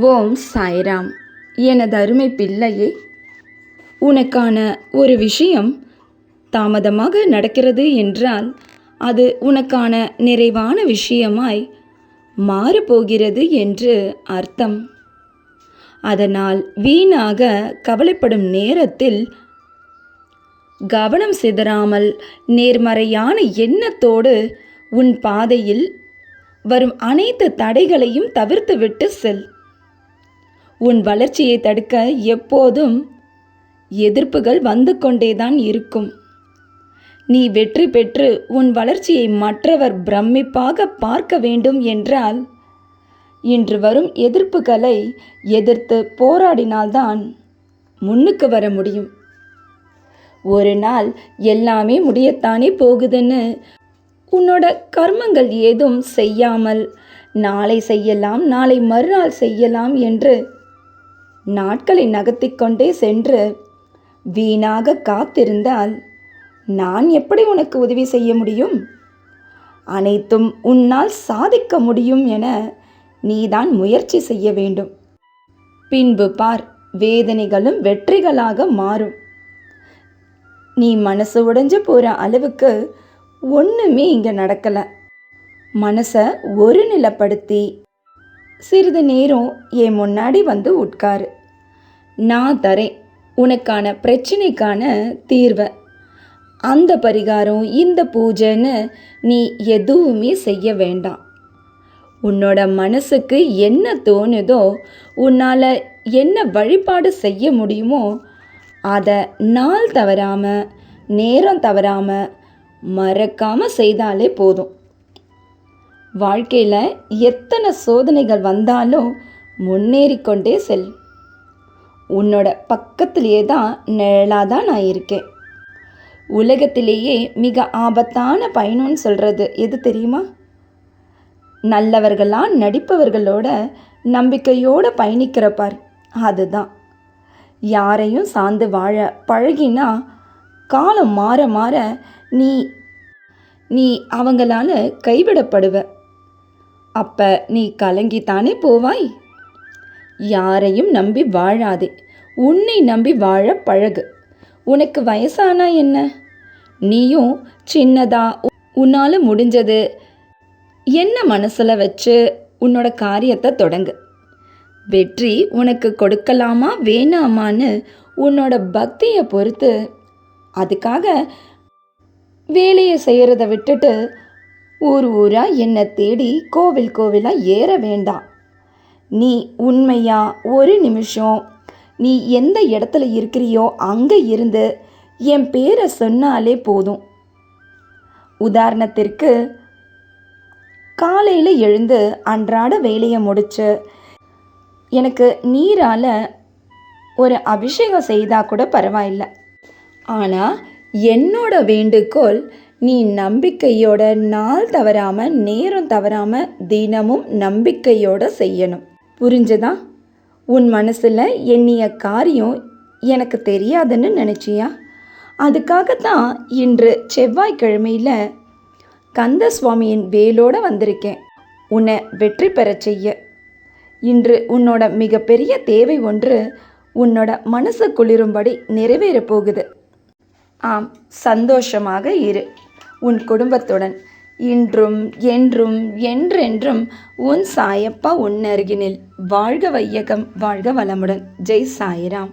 ஓம் சாய்ராம். எனது அருமை பிள்ளையே, உனக்கான ஒரு விஷயம் தாமதமாக நடக்கிறது என்றால் அது உனக்கான நிறைவான விஷயமாய் மாறப்போகிறது என்று அர்த்தம். அதனால் வீணாக கவலைப்படும் நேரத்தில் கவனம் சிதறாமல் நேர்மறையான எண்ணத்தோடு உன் பாதையில் வரும் அனைத்து தடைகளையும் தவிர்த்துவிட்டு செல். உன் வளர்ச்சியை தடுக்க எப்போதும் எதிர்ப்புகள் வந்து கொண்டேதான் இருக்கும். நீ வெற்றி பெற்று உன் வளர்ச்சியை மற்றவர் பிரமிப்பாக பார்க்க வேண்டும் என்றால் இன்று வரும் எதிர்ப்புகளை எதிர்த்து போராடினால்தான் முன்னுக்கு வர முடியும். ஒரு நாள் எல்லாமே முடியத்தானே போகுதுன்னு உன்னோட கர்மங்கள் ஏதும் செய்யாமல் நாளை செய்யலாம், நாளை மறுநாள் செய்யலாம் என்று நாட்களை நகர்த்திக்கொண்டே சென்று வீணாக காத்திருந்தால் நான் எப்படி உனக்கு உதவி செய்ய முடியும்? அனைத்தும் உன்னால் சாதிக்க முடியும் என நீதான் முயற்சி செய்ய வேண்டும். பின்பு பார், வேதனைகளும் வெற்றிகளாக மாறும். நீ மனசு உடைஞ்சு போற அளவுக்கு ஒண்ணுமே இங்க நடக்கல. மனசை ஒருநிலைப்படுத்தி சிறிது நேரம் என் முன்னாடி வந்து உட்காரு. நான் தரேன் உனக்கான பிரச்சனைக்கான தீர்வை. அந்த பரிகாரம் இந்த பூஜைன்னு நீ எதுவுமே செய்ய வேண்டாம். உன்னோட மனசுக்கு என்ன தோணுதோ, உன்னால் என்ன வழிபாடு செய்ய முடியுமோ அதை நாள் தவறாமல் நேரம் தவறாமல் மறக்காமல் செய்தாலே போதும். வாழ்க்கையில் எத்தனை சோதனைகள் வந்தாலும் முன்னேறிக்கொண்டே செல். உன்னோட பக்கத்திலேயே தான் நிழலாதான் நான் இருக்கேன். உலகத்திலேயே மிக ஆபத்தான பயணம்னு சொல்கிறது எது தெரியுமா? நல்லவர்களாக நடிப்பவர்களோட நம்பிக்கையோடு பயணிக்கிறப்பார், அதுதான். யாரையும் சார்ந்து வாழ பழகினா காலம் மாற மாற நீ அவங்களால கைவிடப்படுவ. அப்ப நீ கலங்கித்தானே போவாய். யாரையும் நம்பி வாழாதே, உன்னை நம்பி வாழ பழகு. உனக்கு வயசானா என்ன? நீயும் சின்னதா உன்னால் முடிஞ்சது என்ன மனசில் வச்சு உன்னோட காரியத்தை தொடங்கு. வெற்றி உனக்கு கொடுக்கலாமா வேணாமான்னு உன்னோட பக்தியை பொறுத்து. அதுக்காக வேலையை செய்கிறத விட்டுட்டு ஊர் ஊராக என்னை தேடி கோவில் கோவிலாக ஏற வேண்டாம். நீ உண்மையா ஒரு நிமிஷம் நீ எந்த இடத்துல இருக்கிறியோ அங்கே இருந்து என் பேரை சொன்னாலே போதும். உதாரணத்திற்கு, காலையில் எழுந்து அன்றாட வேலையை முடித்து எனக்கு நீரால் ஒரு அபிஷேகம் செய்தால் கூட பரவாயில்லை. ஆனால் என்னோட வேண்டுகோள், நீ நம்பிக்கையோட நாள் தவறாமல் நேரம் தவறாமல் தினமும் நம்பிக்கையோடு செய்யணும். புரிஞ்சுதா? உன் மனசில் எண்ணிய காரியம் எனக்கு தெரியாதுன்னு நினச்சியா? அதுக்காகத்தான் இன்று செவ்வாய்க்கிழமையில் கந்த சுவாமியின் வேலோடு வந்திருக்கேன், உன்னை வெற்றி பெற செய்ய. இன்று உன்னோட மிகப்பெரிய தேவை ஒன்று உன்னோட மனசு குளிரும்படி நிறைவேறப் போகுது. ஆம், சந்தோஷமாக இரு உன் குடும்பத்துடன். இன்றும் என்றும் என்றென்றும் உன் சாயப்பா உன் அருகினில். வாழ்க வையகம், வாழ்க வளமுடன். ஜெய் சாய்ராம்.